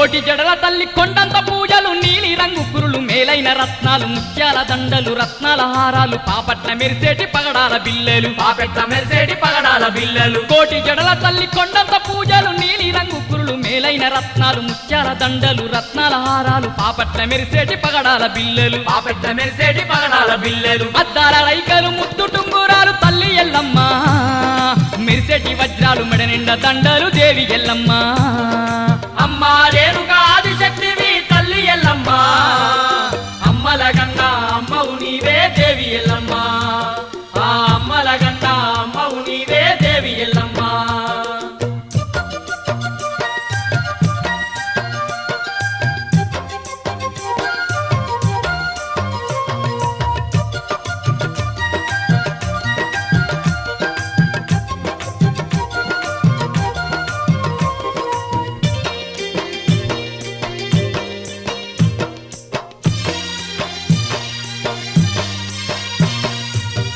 కోటి జడల తల్లి కొండంత పూజలు నీలి రంగు కురులు మేలైన రత్నాలు ముత్యాల దండలు రత్నాల హారాలు పాపట్ల మెరిసేటి పగడాల బిల్లెలు పాపెట్ల మెరిసేటి పగడాల బిల్లలు కోటి జడల తల్లి కొండంత పూజలు నీలి రంగు కురులు మేలైన రత్నాలు ముత్యాల దండలు రత్నాల హారాలు పాపట్ల మెరిసేటి పగడాల బిల్లెలు పాపెట్ల మెరిసేటి పగడాల బిల్లలు అద్దాల రైకలు ముద్దు టుంగురాలు తల్లి ఎల్లమ్మ మెరిసేటి వజ్రాలు మెడ నిండా దండలు దేవి ఎల్లమ్మ అమ్మా రేణుకా ఆదిశక్తివి తల్లి ఎల్లమ్మ అమ్మల గన్నా అమ్మవు నీవే దేవి ఎల్లమ్మ ఆ అమ్మల గన్నా అమ్మవు నీవే దేవి ఎల్లమ్మ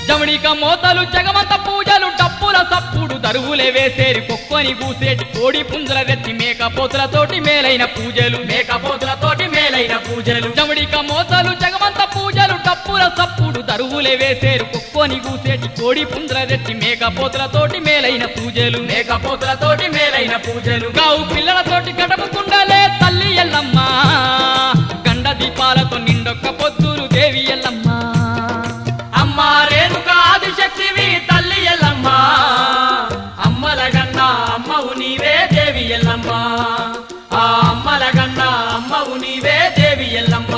జమణిక మోతలు జగమంత పూజలు డప్పుల సప్పుడు దరువులే వేసేరి కుక్కని కూసేటి కోడి పుంజుల వెత్తి మేకపోతులతోటి మేలైన పూజలు మేకపోతులతోటి మేలైన పూజలు జమడిక మోతలు జగమంత పూజలు డప్పుల సప్పుడు దరువులే వేసేరు కుక్కని కూసేటి కోడి పుంజుల వెత్తి మేకపోతులతోటి మేలైన పూజలు మేకపోతులతోటి మేలైన పూజలు గావు పిల్లలతోటి గడపకుండలే తల్లి ఎల్లమ్మ గండ దీపాలతో నిండొక్క పొద్దులు దేవి ఎల్లమ్మ అమ్మా రేణుకా ఆదిశక్తివి తల్లి ఎల్లమ్మ అమ్మల గన్నా అమ్మవు నీవే దేవి ఎల్లమ్మ ఆ అమ్మల గన్నా అమ్మవు నీవే దేవి ఎల్లమ్మ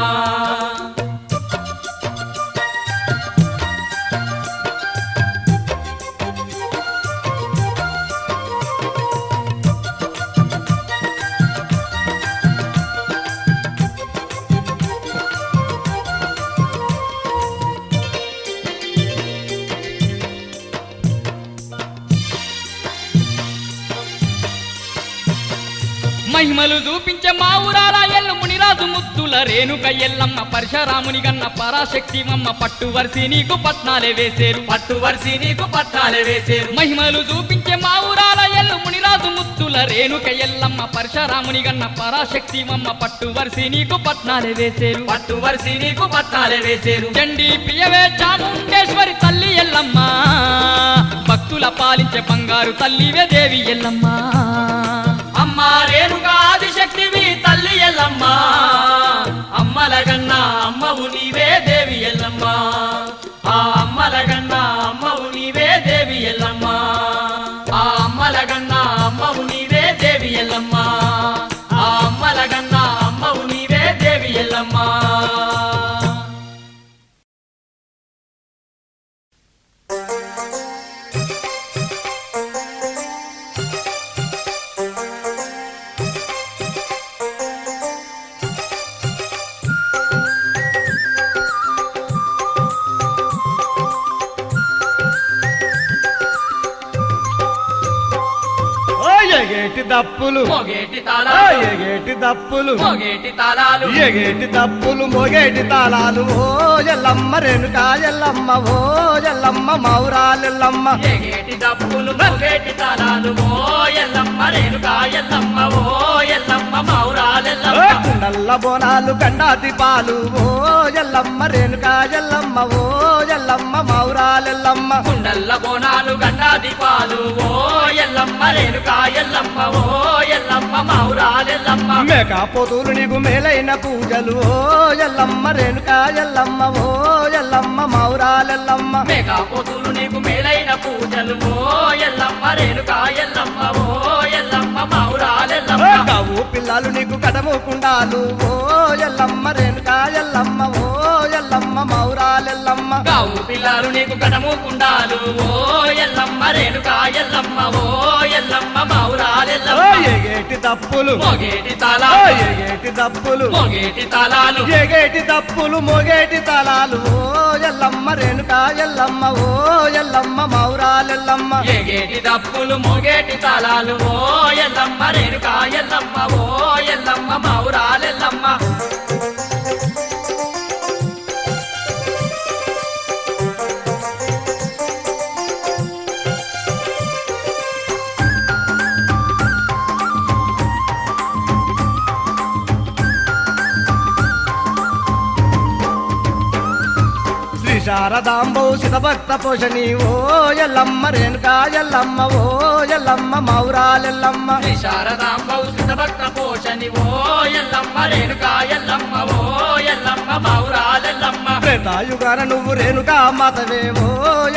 మహిమలు చూపించే మా ఊరాల ఎల్లు మునిరాజు ముద్దుల రేణుక ఎల్లమ్మ పరశురాముని గన్న పరాశక్తి మమ్మ పట్టు వరిసి నీకు పట్నాలే వేసేరు పట్టు వరిసి నీకు పట్టాలే వేసేరు మహిమలు చూపించే మా ఊరాల ఎల్లు మునిరాజు ముద్దుల రేణుక ఎల్లమ్మ పరశురాముని గన్న పరాశక్తి మమ్మ పట్టు వరిసి నీకు పట్నాలే వేసేరు పట్టు వరిసి నీకు పట్టాలే వేసేరు చండి ప్రియవే చాముండేశ్వరి తల్లి ఎల్లమ్మ భక్తుల పాలించే బంగారు తల్లివే దేవి ఎల్లమ్మ అమ్మా రేణుకా ఆదిశక్తివి తల్లి ఎల్లమ్మ అమ్మల గన్నా అమ్మవు నీవే దేవి ఎల్లమ్మ ఆ అమ్మల గన్నా అమ్మవు నీవే దేవి ఎల్లమ్మ ఆ అమ్మల గన్నా అమ్మవు నీవే దేవి ఎల్లమ్మ ఆ అమ్మల గన్నా అమ్మవు నీవే దేవి ఎల్లమ్మ ఎగేటి దప్పులు మోగేటి తాళాలు ఎగేటి దప్పులు మోగేటి తాళాలు ఎగేటి దప్పులు మోగేటి తాళాలు ఓ ఎల్లమ్మ రేణుకా ఎల్లమ్మ ఓ ఎల్లమ్మ మౌరాలెల్లమ్మ ఎగేటి దప్పులు మోగేటి తాళాలు ఓ ఎల్లమ్మ రేణుకా ఎల్లమ్మ ఓ ఎల్లమ్మ మౌరాలెల్లమ్మ కుండల్ల బోనాలు గండాతి పాలు ఓ ఎల్లమ్మ రేణుకా ఎల్లమ్మ ఓ ఎల్లమ్మ మౌరాలెల్లమ్మ కుండల్ల బోనాలు గండా దీపాలు ఓ ఎల్లమ్మ రేణుకా ఎల్లమ్మ ఓ ఎల్లమ్మ మౌరాలెల్లమ్మ మేకపోతులు నీకు మేలైన పూజలు ఓ ఎల్లమ్మ రేణుకా ఎల్లమ్మ ఓ ఎల్లమ్మ మౌరాలెల్లమ్మ మేకపోతులు నీకు మేలైన పూజలు ఓ ఎల్లమ్మ రేణుకా ఎల్లమ్మ ఓ ఎల్లమ్మ మౌరాలెల్లమ్మ కావు పిల్లలు నీకు కడముకుండాలు ఓ ఎల్లమ్మ రేణుకా ఎల్లమ్మ ఓ ఎల్లమ్మ మౌరాలెల్లమ్మ గావు పిల్లలు నీకు కడముకుండాలు ఓ ఎల్లమ్మ రేణుకా ఎల్లమ్మ ఓ ఎల్లమ్మ మౌరాలెల్లమ్మ ఎగేటి దప్పులు మోగేటి తాళాలు ఎగేటి దప్పులు మోగేటి తాళాలు ఎగేటి దప్పులు మోగేటి తాళాలు ఓ ఎల్లమ్మ రేణుకా ఎల్లమ్మ ఓ ఎల్లమ్మ మౌరాలెల్లమ్మ ఎగేటి దప్పులు మోగేటి తాళాలు ఓ ఎల్లమ్మ రేణుకా ఎల్లమ్మ ఓ ఎల్లమ్మ మౌరాలెల్లమ్మ శారదాంబో సితభక్త పోషణి ఓ ఎల్లమ్మ రేణుకా ఎల్లమ్మ ఓ ఎల్లమ్మ మౌరాలెల్లమ్మ శ్రీ శారదాంబౌ భక్త పోషణి ఓ ఎల్లమ్మ రేణుకా ఎల్లమ్మ ఓ ఎల్లమ్మ మౌరాలెల్లమ్మ త్రేతాయుగాన నువ్వు రేణుకా మాతవే ఓ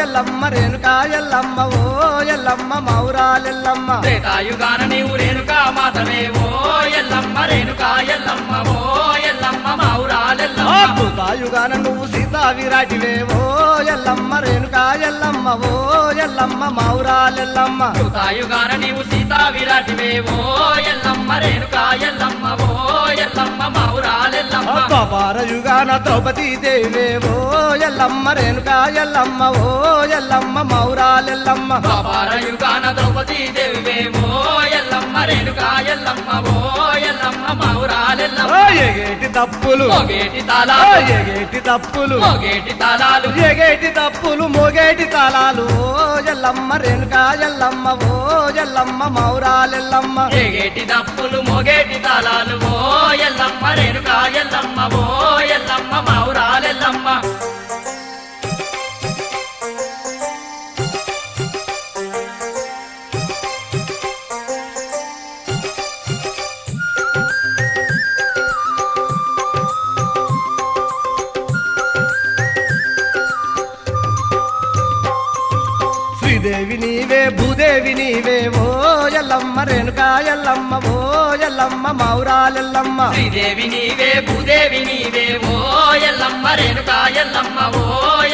ఎల్లమ్మ రేణుకా ఎల్లమ్మ ఓ ఎల్లమ్మ మౌరాలెల్లమ్మ త్రేతాయుగాన నీవు రేణుకా మాతవే ఓ ఎల్లమ్మ రేణుకా ఎల్లమ్మ ఓ ఎల్లమ్మ మౌరాలెల్లమ్మ తాయుగాన నువ్వు సీతా విరాటివే ఓ ఎల్లమ్మ రేణుకా ఎల్లమ్మ ఓ ఎల్లమ్మ మౌరాలెల్లమ్మ తాయుగాన నీవు సీతా విరాటివే ఓ ఎల్లమ్మ రేణుకా ఎల్లమ్మ ఓ ఎల్లమ్మ మౌరాలెల్లమ్మ ద్వాపారయుగాన ద్రౌపదీ దేవే ఓ ఎల్లమ్మ రేణుకా ఎల్లమ్మ ఓ ఎల్లమ్మ మౌరాలెల్లమ్మ ద్వాపారయుగాన ద్రౌపదీ దేవివే ఓ ఎల్లమ్మ రేణుకా ఎల్లమ్మ ఓ ఎల్లమ్మ మౌరాలెల్లమ్మ ఎగేటి తప్పులు మోగేటి తాళాలు ఎగేటి తప్పులు మోగేటి తాళాలు ఎగేటి తప్పులు మోగేటి తాళాలు ఓ ఎల్లమ్మ రేణుకా ఎల్లమ్మ ఓ ఎల్లమ్మ మౌరాలెల్లమ్మ ఏగేటి దప్పులు మోగేటి తాళాలు ఓ ఎల్లమ్మ రేణుకా ఎల్లమ్మ ఓ ఎల్లమ్మ మౌరాలెల్లమ్మ శ్రీదేవి నీవే భూదేవి నీవే ఓ ఎల్లమ్మ రేణుకా ఎల్లమ్మ ఓ ఎల్లమ్మ మౌరాలెల్లమ్మ శ్రీదేవి నీవే భూదేవి నీవే ఓ ఎల్లమ్మ రేణుకా ఎల్లమ్మ ఓ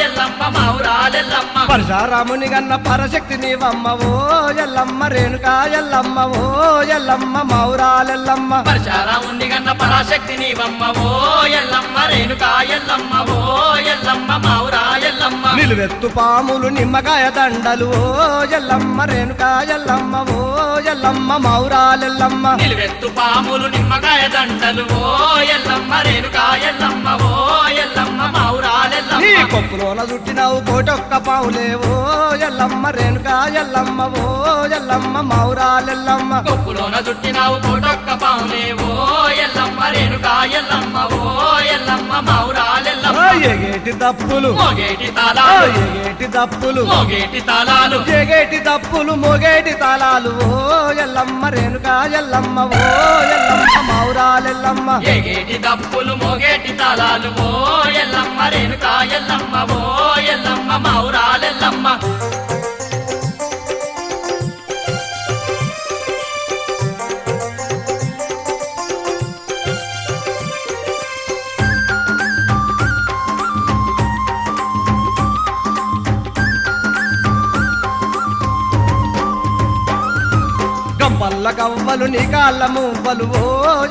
ఎల్లమ్మ మౌరాలెల్లమ్మ పరశురాముని గన్న పరశక్తి నీవమ్మ ఓ ఎల్లమ్మ రేణుకా ఎల్లమ్మ ఓ ఎల్లమ్మ మౌరాలెల్లమ్మ పరశురాముని గన్న పరాశక్తి నీవమ్మ ఓ ఎల్లమ్మ రేణుకా ఎల్లమ్మ ఓ ఎల్లమ్మ మౌరాలెల్లమ్మ నిలువెత్తు పాములు నిమ్మకాయ దండలు ఓ ఎల్లమ్మ రేణుకా ఎల్లమ్మ ఓ ఎల్లమ్మ మౌరాలెల్లమ్మ నిలువెత్తు పాములు నిమ్మకాయ దండలు ఓ ఎల్లమ్మ రేణుకా ఎల్లమ్మ ఓ ఎల్లమ్మ మౌరాలెల్లమ్మ నీ కొప్పులోన చుట్టినావు కోటొక్క పావులే ఓ ఎల్లమ్మ రేణుకా ఎల్లమ్మ ఓ ఎల్లమ్మ మౌరాలెల్లమ్మ కొప్పులోన చుట్టినావు కోటొక్క పావులే ఓ ఎల్లమ్మ రేణుకా ఎల్లమ్మ ఓ ఎల్లమ్మ మౌరాలెల్లమ్మ ఎగేటి తప్పులు మోగేటి తాళాలు ఎగేటి తప్పులు మోగేటి తాళాలు ఎగేటి తప్పులు మోగేటి తాళాలు ఓ ఎల్లమ్మ రేణుకా ఎల్లమ్మ ఓ ఎల్లమ్మ మౌరాలెల్లమ్మ ఏగేటి దప్పులు మోగేటి తాళాలు ఓ ఎల్లమ్మ రేణుకా ఎల్లమ్మ ఓ ఎల్లమ్మ మౌరాలెల్లమ్మ గంపల్ల గవ్వలు నీ కాళ్ళ మువ్వలు ఓ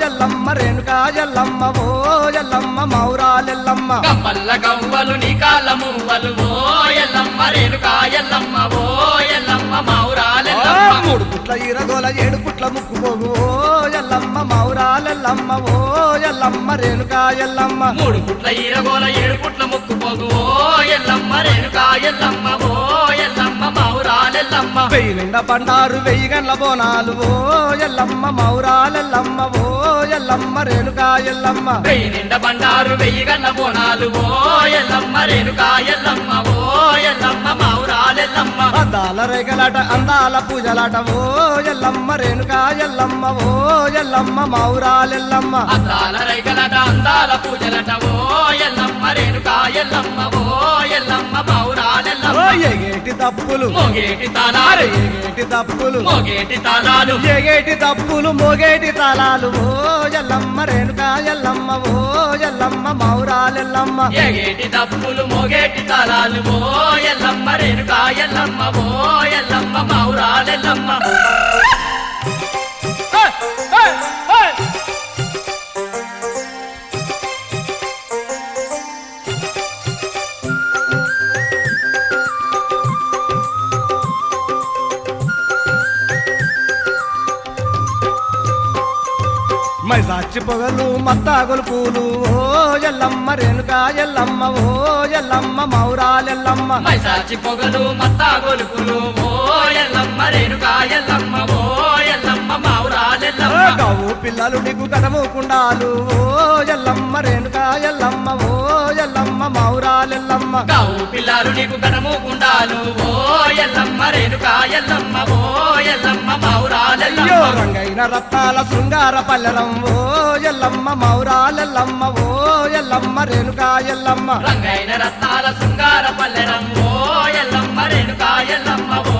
ఎల్లమ్మ రేణుకా ఎల్లమ్మ ఓ ఎల్లమ్మ మౌరాలెల్లమ్మ కమ్మల్ల గవ్వలు నీ కాళ్ళ మువ్వలు ఓ ఎల్లమ్మ రేణుకా ఎల్లమ్మ ఓ ఎల్లమ్మ మౌరాలెల్లమ్మ మూడు పుట్ల ఈరగోల ఏడు పుట్ల ముక్కు పోగు ఓ ఎల్లమ్మ మౌరాలెల్లమ్మ ఓ ఎల్లమ్మ రేణుకా ఎల్లమ్మ మూడు పుట్ల ఈరగోల ఏడు పుట్ల ముక్కు పోగు ఓ ఎల్లమ్మ రేణుకా ఎల్లమ్మ ఓ ఎల్లమ్మ మౌరాలెల్లమ్మ వెయ్యి నిండా బండారు వెయ్యి గండ్ల బోనాలు ఓ ఎల్లమ్మ మౌరాలెల్లమ్మ ఓ ఎల్లమ్మ రేణుకా ఎల్లమ్మ వెయ్యి నిండా బండారు వెయ్యి గన్న బోనాలు ఓ ఎల్లమ్మ రేణుకా ఎల్లమ్మ ఓ ఎల్లమ్మ మౌరాలెల్లమ్మ అందాల రేగలాట అందాల పూజలాట ఓ ఎల్లమ్మ రేణుకా ఎల్లమ్మ ఓ ఎల్లమ్మ మౌరాలెల్లమ్మ అందాల రైకలట అందాల పూజలట ఓ ఎల్లమ్మ రేణుకా ఎల్లమ్మ ఓ ఎల్లమ్మ మౌరాలెల్లమ్మ ఎగేటి తప్పులు మోగేటి తాళాలు ఎగేటి తప్పులు మోగేటి తాళాలు ఎగేటి తప్పులు మోగేటి తాళాలు ఓ ఎల్లమ్మ రేణుకా ఎల్లమ్మ ఓ ఎల్లమ్మ మౌరాలెల్లమ్మ ఎగేటి దప్పులు మోగేటి తాళాలు ఓ ఎల్లమ్మ రేణుకా ఎల్లమ్మ ఓ ఎల్లమ్మ మౌరాలెల్లమ్మ మైసాచి పొగలు మత్తాగులు పూలు ఓ ఎల్లమ్మ రేణుకా ఎల్లమ్మ ఓ ఎల్లమ్మ మౌరాలెల్లమ్మ మైసాచి పొగలు మత్తా గొలుపులు ఓ ఎల్లమ్మ రేణుకా ఎల్లమ్మ ఓ ఎల్లమ్మ మౌరాలెల్లమ్మ ఎల్లమ్మ గవ్వు పిల్లలు నీకు కనముకుండాలు ఓ ఎల్లమ్మ రేణుకా ఎల్లమ్మ ఓ ఎల్లమ్మ మౌరాలెల్లమ్మ కావు పిల్లలు నీకు కనము గుండాలు ఓ ఎల్లమ్మ రేణుకా ఎల్లమ్మ ఓ ఎల్లమ్మ అయ్యో మౌరాలెల్లమ్మ రంగైన రత్నాల శృంగార పల్లెలం ఓ ఎల్లమ్మ మౌరాలెల్లమ్మ ఓ ఎల్లమ్మ రేణుకా ఎల్లమ్మ రంగైన రత్నాల శృంగార పల్లెరం ఓ ఎల్లమ్మ రేణుకా ఎల్లమ్మ ఓ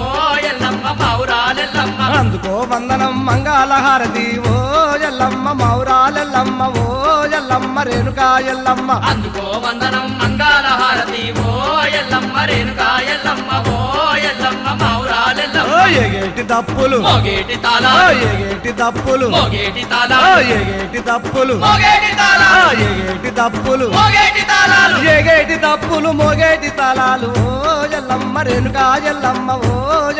ఎల్లమ్మ మౌరాలెల్లమ్మ అందుకో వందనం మంగళహారతి ఓ ఎల్లమ్మ మౌరాలెల్లమ్మ ఓ ఎల్లమ్మ రేణుకా ఎల్లమ్మ అందుకో వందనం మంగళహారతి ఓ ఎల్లమ్మ రేణుకా ఎల్లమ్మ ఓ ఎల్లమ్మ ఓ మౌరాలెల్లమ్మ ఎగేటి దప్పులు మోగేటి ఓ తాళాలు ఎగేటి దప్పులు మోగేటి ఓ తాళాలు ఎగేటి దప్పులు మోగేటి ఓ తాళాలు ఎగేటి దప్పులు మోగేటి తాళాలు ఎగేటి దప్పులు మోగేటి తాళాలు ఓ ఎల్లమ్మ రేణుకా ఎల్లమ్మ ఓ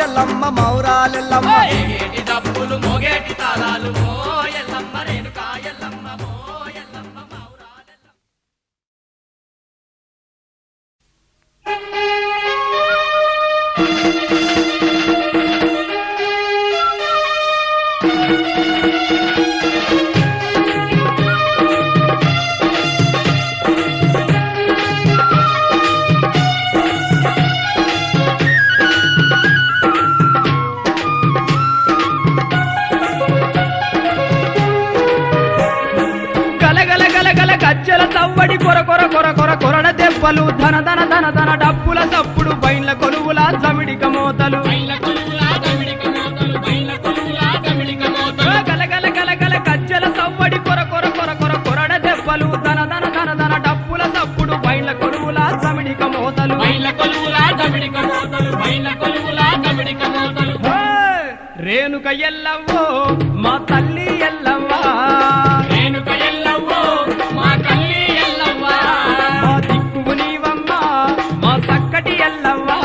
ఎల్లమ్మ మౌరాలెల్లమ్మ మోగేటి డప్పులు మోగేటి తాళాలు ఓ ఎల్లమ్మ రేణుకా ఎల్లమ్మ ఓ ఎల్లమ్మ మౌరాలెల్లమ్మ గలగల గలగల గజ్జల సవ్వడి కొర కొర కొర కొర కొరడ దెబ్బలు ధన ధన ధన ధన డప్పుల సప్పుడు బైన్ల కొలువుల జమిడిక మోతలు గలగల గలగల గజ్జల సవ్వడి కొర కొర కొర కొర కొరడ దెబ్బలు ధన ధన ధన ధన డప్పుల సప్పుడు బైన్ల కొలువుల జమిడిక మోతలు రేణుక ఎల్లవ్వో మా తల్లి ఎల్లవ్వా మా దిక్కువు నీవమ్మా మా చక్కటి ఎల్లవ్వా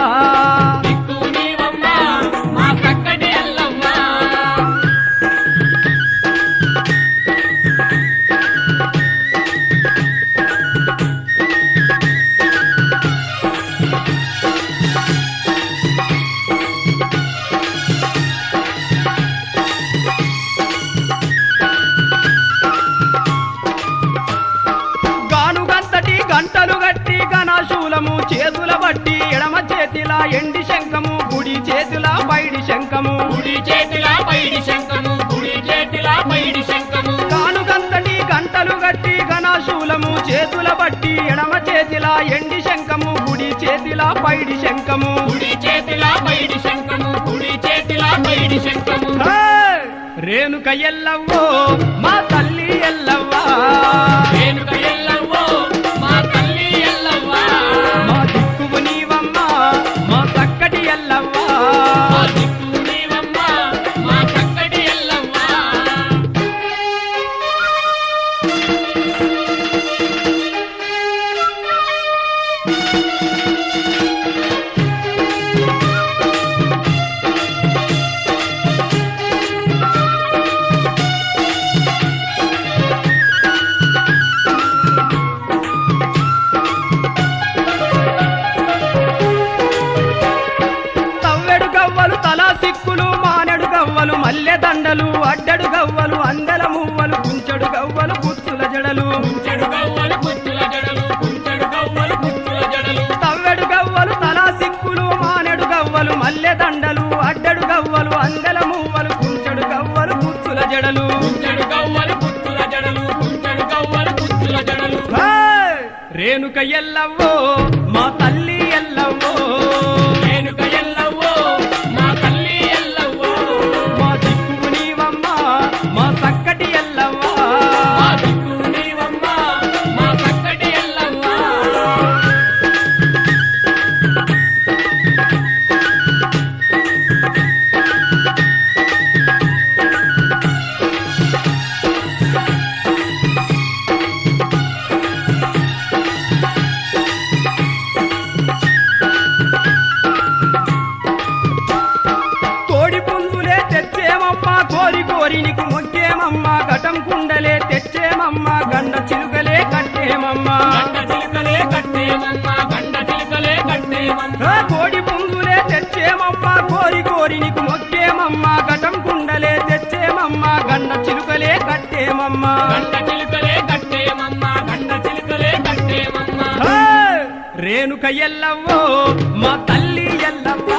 గానుగంతటి గంటలు గట్టి గణాశూలము చేతుల బట్టి ఎడమ చేతిల ఎండి శంఖము గుడి చేతుల పైడి శంఖము గానుగంతటి గంటలు గట్టి గణాశూలము చేతుల బట్టి ఎడమ చేతిల ఎండి శంఖము గుడి చేతిల పైడి శంఖము హే! రేణుక ఎల్లవ్వో మా తల్లి ఎల్లవ్వా మా దిక్కువు నీవమ్మా మా చక్కటి ఎల్లవ్వా తవ్వెడు గవ్వలు తలా సిక్కులు మానెడు గవ్వలు మల్లె దండలు అడ్డడు గవ్వలు అందెల మువ్వలు కుంచెడు గవ్వలు గుచ్చుల జడలు తవ్వెడు గవ్వలు తలా సిక్కులు మానెడు గవ్వలు మల్లె దండలు అడ్డడు గవ్వలు అందెల మువ్వలు కుంచెడు గవ్వలు గుచ్చుల జడలు హే! రేణుక ఎల్లవ్వో మా తల్లి ఎల్లవ్వో మా దిక్కువు నీవమ్మా మా చక్కటి ఎల్లవ్వా కోడి పుంజులే తెచ్చేమమ్మా కోరి కోరి నీకు మొక్కేమమ్మా ఘటం కుండలే తెచ్చేమమ్మా గండ చిలుకలే కట్టేమమ్మా కోడి పుంజులే తెచ్చేమమ్మా కోరి కోరి నీకు మొక్కేమమ్మా ఘటం కుండలే తెచ్చేమమ్మా గండ కట్టేమమ్మా గండ చిలుకలే కట్టేమమ్మా గండ చిలుకలే కట్టేమమ్మా హే! రేణుక ఎల్లవ్వో మా తల్లి ఎల్లవ్వ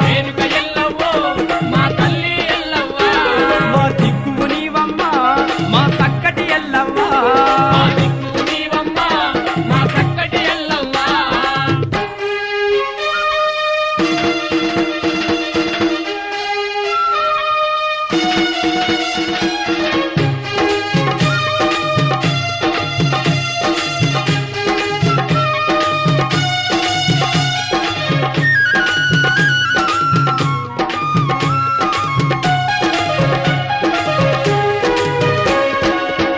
రేణుక ఎల్లవ్వో మా తల్లి ఎల్లవ్వ మా దిక్కు నీవమ్మ మా చక్కటి ఎల్లవ్వ మా దిక్కు నీవమ్మ మా చక్కటి ఎల్లవ్వ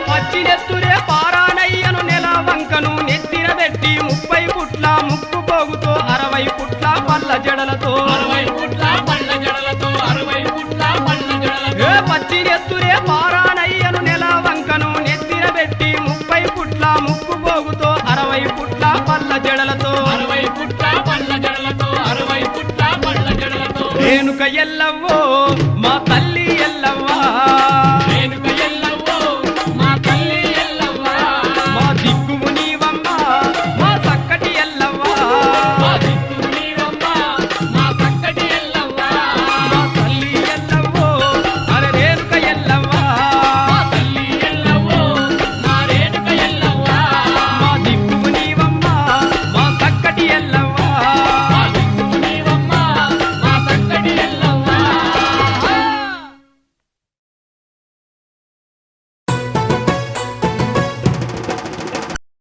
పచ్చినెత్తురే పారానయ్యను నెల వంకను నెత్తిన పెట్టి 30 పుట్ల ముక్కు పోగుతో 60 పుట్ల పల్ల జడలతో 60 పుట్ల పళ్ళ జడలతో 60 పుట్ల పళ్ళ జడలతో ఏ పచ్చినెత్తురే పారానయ్యను నెల వంకను నెత్తిన పెట్టి 30 పుట్ల ముక్కు పోగుతో 60 పుట్ల పల్ల జడలతో 60 పుట్ల పళ్ళ జడలతో 60 పుట్ల పళ్ళ జడలతో రేణుక ఎల్లవ్వో